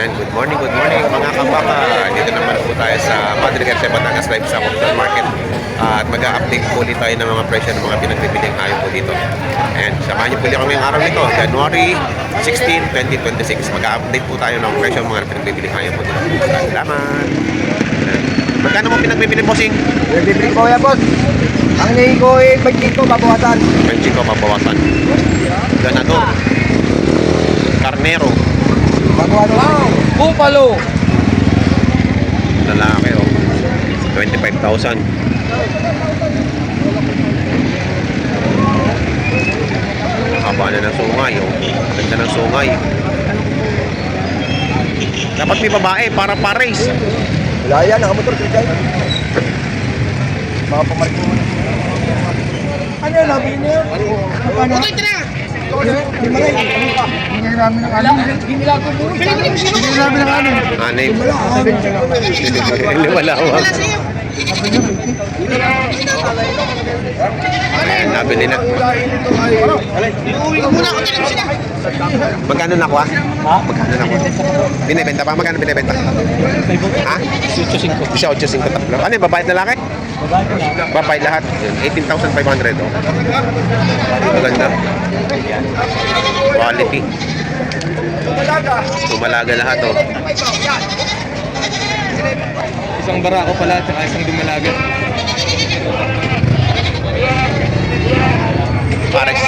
And good morning mga kabaka. Dito naman po tayo sa Madre Garcia, Batangas Live sa October Market. At mag-a-update po ulit tayo ng mga presyo ng mga pinagbibiling hayop po dito. And samahan niyo po ulit kami ngayong araw nito, January 16, 2026. Mag-a-update po tayo ng presyo ng mga pinagbibiling hayop po dito. Salamat! Magkano mo pinagbibiling, bossing? Bibili ko yan, boss. Ang nahi ko eh, 20 ko, babawasan. 20 ko mabawasan. Ganador. Carnero. Babawasan. Bupalo. Lalaki, oh. 25,000. Haba na ng sungay, oh. Ganda ng sungay. Dapat may babae para pares. Wala yan, nakamotor ko dyan. Mga pamarko. Ano yun, labi niyo? Ano? Hindi namin ng alam. Hindi namin ng alam. Anay. Lumalawang. Ayan, nabili na. Magkano nakuha? Ha? Magkano nakuha? Binibenta pa? Magkano binibenta? Ha? 18.5. 18.5 tatlo. Ano yung babayad na laki? Babayad lahat. 18,500. Oh. Maganda. Quality. Tumalaga lahat. Oh. Isang barako pala at isang dumalaga. Pares.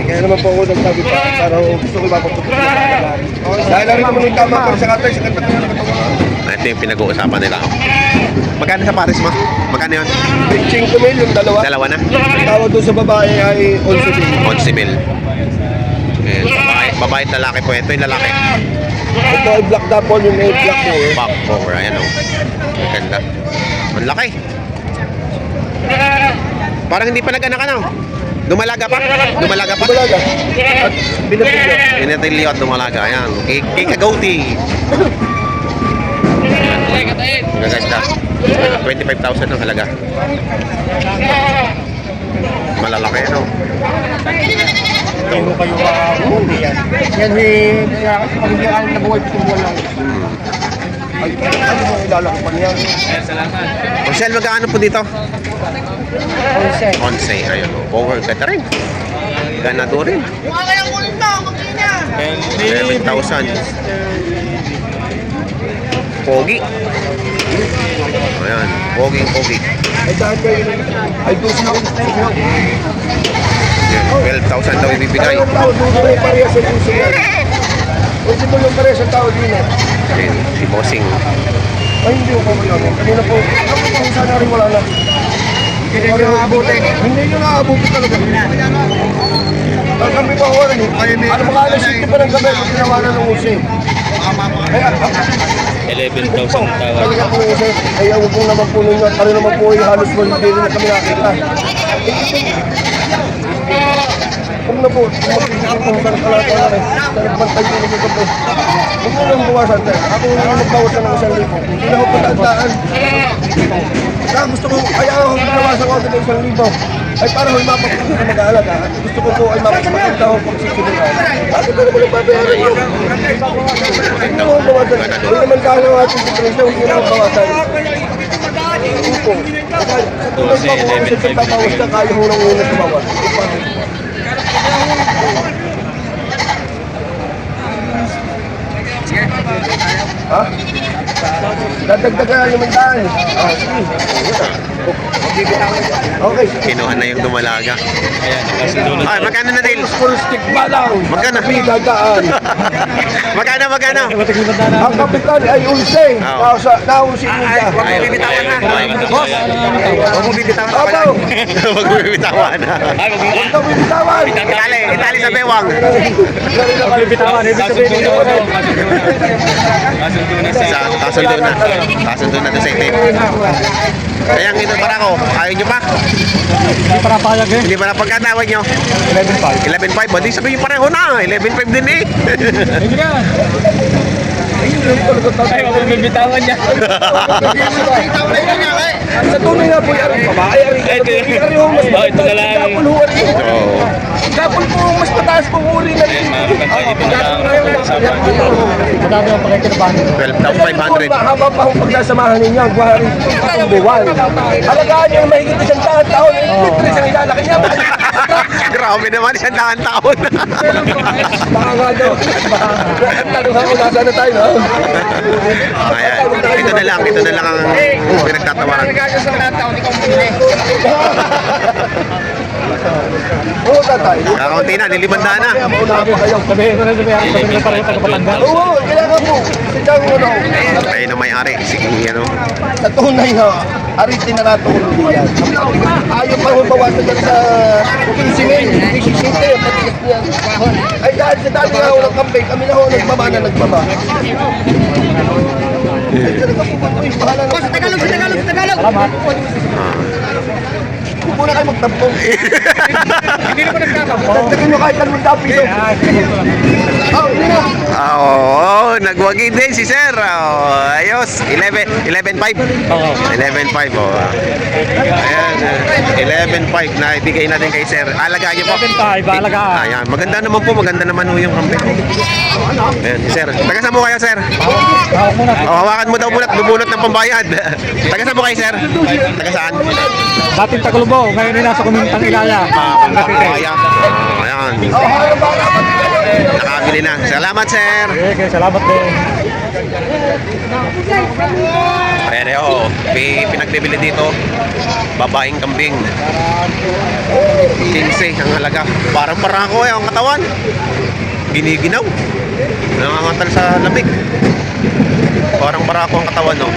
Kaya naman po ako nagsabi pa, para gusto ko ipapaputok. Dahil na rin naman yung tama ko sa katay, sa katay. Ito yung pinag-uusapan nila. Oh. Magkano sa Paris mo? Magkano yun? 5 mil yung dalawa. Dalawa na? Tawag doon sa babae ay 11 mil. 11 mil. Ayan, babae at lalaki po. Ito yung lalaki. Ito ay black dapol, yung may black mo eh. Back over. Ayan, oh. Maganda. Ang laki. Parang hindi pa nag-anak, ano? Dumalaga pa? Dumalaga pa? Balaga. At binapigyan. Pinatilyo at dumalaga. Ayan. Kikagauti. Gaganda. 25,000 ang halaga. Malalaki, ano? Ito. Hindi yan. Yan pag hindi alam na buhay, pitong buwan lang. Ay, ano mo ilalaki pa niya? Salamat. Marcel, magkano po dito? 11. 11. Ayun, oh. Power ganda rin. Ganado rin. 11,000. Pogi. Ayan. Pogi. Ay, dahil kayo, ay doon na ako. Yan, 12,000 daw ibibigay. Ang tao doon na yung pareha sa puso yan. Pwede mo yung pareha sa tao din eh. Ayun, si Bossing. Ay, hindi ko pa kanina po. Ako po, sana rin wala na. Hindi nyo naabutin. Hindi nyo naabutin talaga. Ang kami pa ako rin. Ano mga alas 7 pa ng gabi kung ginawa na ng usay. Kaya, 11,000 tawad. talaga po usay. Kaya huwag mong naman po ninyo. Kami naman po ay halos mo hindi rin na kami nakita. Kung na po, magkikita po sa kalata na rin. Nagbantay po nito po. Huwag mo lang buwasan. Ako nang nagbawasan ng 1,000. Hindi na ako patandaan. Kaya gusto ko, kaya ako nabawasan ko ng 1,000. Ay para ho mapapunta na mag-aalaga. Gusto ko po ay mapapakita ako pag sisimulan. Bakit ko naman nagbabayaran yun? Hindi mo ako bawasan. Hindi naman kaya ang ating diferensya. Hindi na ako bawasan. Opo. Sa tulad pa po ako sa pagbabawas na kaya ho nang unang tumawas. Ha? Dadagdagan yung daan. Okay. Kinuha na yung dumalaga. Ayan, nakasundo na. Ay, magkano na rin? Full stick ba lang? Magkano? Dadaan. Magkano? Ang kapitan ay ulse. Oo. Nausin mo siya. Ay, bibitawan na. Boss! Huwag mo bibitawan na pala. Abaw! Huwag mo bibitawan na. Huwag ka bibitawan. Itali sa bewang. Bibitawan. Kasundo na. Kasundo na doon sa itim. Kaya ang ito para ko, ayaw nyo pa? Hindi para payag eh. Hindi ba na pagkatawag nyo? 11.5. 11.5, hindi sabihin pareho na. 11.5 din eh. Hindi ka. Ay, Ay, huwag mong bibitawan niya. Sa tunay nga po, ari babae, ari ho, mas Oh, ito na lang. Gapol ho, ari. Oo. Gapol po, mas mataas po uri na rin. Ito na lang. Madami ang pakikinabahan. 12,500. Haba pa kung pagsasamahan ninyo, ang buhari, itong buwan. Alagaan niyo yung mahigit isang taon, litre sa ilalaki niya. Grabe naman, 100 taon. Baka nga daw. Tanong ako, nasa na tayo, no? Ayan, ito na lang ang pinagtatawaran. Oo, tatay. Kakaunti na, lilimandaan na. Mauna po kayo. Sabihin ko na pareho pagkapatanda. Oo, kailangan po. Sigaw mo na. Tayo na may-ari, sige, ano. Sa tunay na, aritin na nato ko diyan. Ayaw pa mo bawasan dyan sa kisingin. Kisingin kayo, patigas niya. Ay dahil sa dami nga ho ng kambing, kami na ho nagbaba na nagbaba. Ay, talaga po, uy, bahala na. Tagalog. Huwag muna kayo magtampong. Hindi na po nagtatampo. Dagdagan nyo kahit 2,000 piso. Oh, hindi na. Oo, nagwagi din si Sir. Oh, ayos, 11.5. Oo. 11.5, oh. Ayan, 11.5 na ibigay natin kay Sir. Alagaan niyo po. 11.5, alagaan. Ayan, maganda naman po, maganda naman po yung kambing. Ayan, si Sir. Taga saan mo kayo, Sir? Oh, hawakan mo daw muna, bubunot ng pambayad. Taga saan mo kayo, Sir? Taga saan? Dating Taglubo, ngayon ay nasa Kumintang Ilaya. Kaya. Ayan. Nakabili na. Salamat, Sir. Okay, salamat din. Ayan, oh. May pinagbibili dito. Babaeng kambing. 15 ang halaga. Parang barako ang katawan. Giniginaw. Nangangatal sa lamig. Parang barako ang katawan, no? Oh.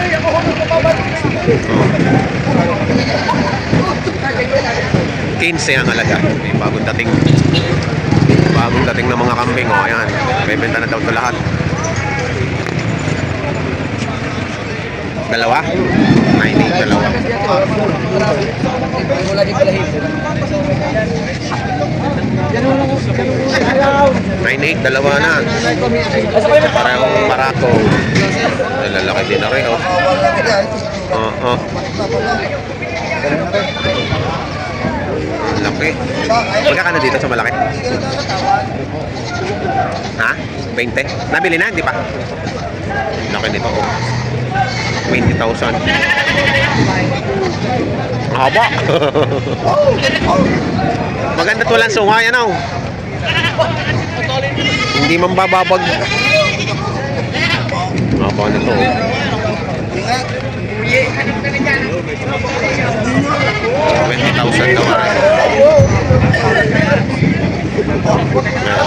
15 ang halaga. May bagong dating. Bagong dating ng mga kambing, oh. Ayan. May benta na daw ito lahat. Dalawa? 9 dalawa. 9 dalawa na. Parang marako. Lalaki din na rin, oh. Oo. Laki. Magkakano dito sa malaki? Ha? 20? Nabili na, hindi pa? Laki nito, oh. 20,000. Haba. Maganda walang sunga yan, oh. Hindi man bababag. Haba nito, oh. 20,000 daw.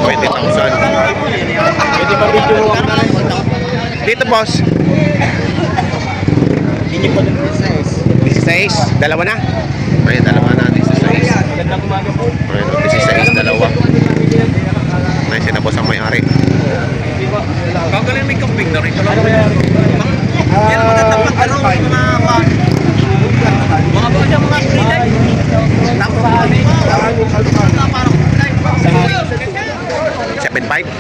20,000. Dito, boss. 16, dalawa na. Ayun, dalawa na, 16. Ayun, 16, dalawa. Ayun, sinabos ang may-ari. Kagaling may kambing na rin. Yan mga tapat ano, mga bata, mga street. Tapos kami. 7.5.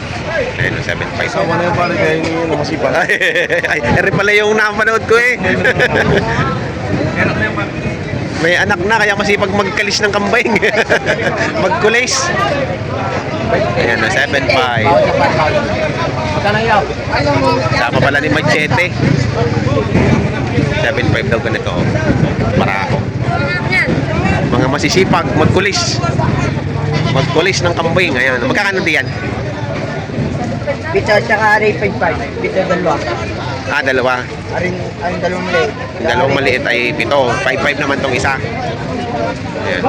Ayun, 7.5. Sama na yung pare kayo ninyo na masipa. Ay, eri pala yung napanood ko, eh. May anak na, kaya masipag magkalis ng kambing. Magkulis. Ayan, 7.5. Sama pala ni Machete. 7.5 daw ganito. Marako. Mga masisipag, magkulis. Magkulis ng kambing. Ayan, magkakano diyan? Pizza tsaka aray 5-5. Pizza dalawa. Ah, dalawa. Ang dalawang maliit. Yung dalawang maliit ay 7. 5.5 naman tong isa. Ayan.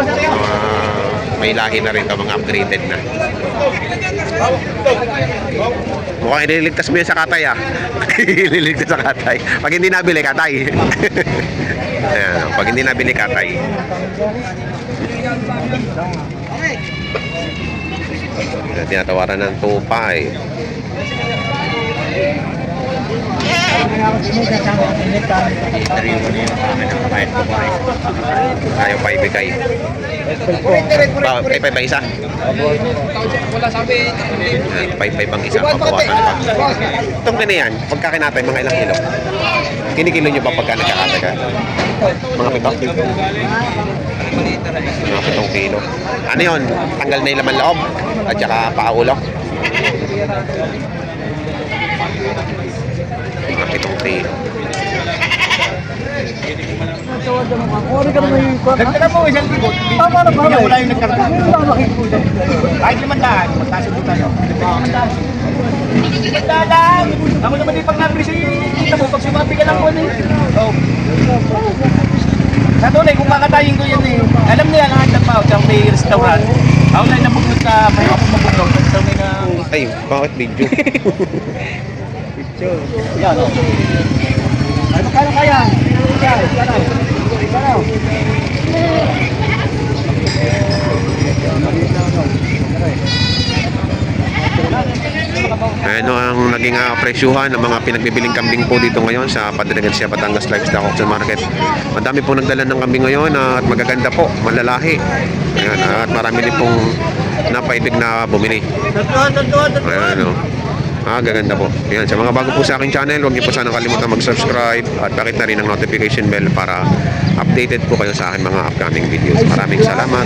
May lahi na rin ito, mga upgraded na. Mukhang ililigtas mo yun sa katay, ah. Ililigtas sa katay. Pag hindi nabili, katay. Ayan, pag hindi nabili, katay. Tinatawaran ng 2.5. Ayaw pa ibigay. Pay ba isa? Wala sabi. 5 ang isa, pabawasan pa. Itong ganyan, pagka kinatay, mga ilang kilo? Kinikilo nyo pa pagka nagkakataga? Mga 7? Mga 7 kilo. Ano yun? Tanggal na yung laman loob? At saka paulo? Mga 7 kilo. Nagtala mo isang libot. Tama na ba? Wala yung nagkarga. Kahit 500, magkasubo tayo. 500 lang! Ako naman yung pag nabili sa kita mo, pag sumabi ka lang ko na Sa tunay, kung kakatayin ko yan alam niya lahat ng tao, kaya may restaurant. Ako lang nabugnot ka, may ako mabugnot. Sa may na... Ay, bakit video? Yan, o. Ay, magkano kaya? Ano ang naging presyuhan ng mga pinagbibiling kambing po dito ngayon sa Padre Garcia Batangas Livestock Auction Market. Madami po nagdala ng kambing ngayon at magaganda po, malalahi. Ayan, at marami din pong napaibig na bumili. Ayan, no. Gaganda po. Ayan, sa mga bago po sa aking channel, huwag niyo po sana kalimutan mag-subscribe at pakit na rin ang notification bell para updated po kayo sa aking mga upcoming videos. Maraming salamat.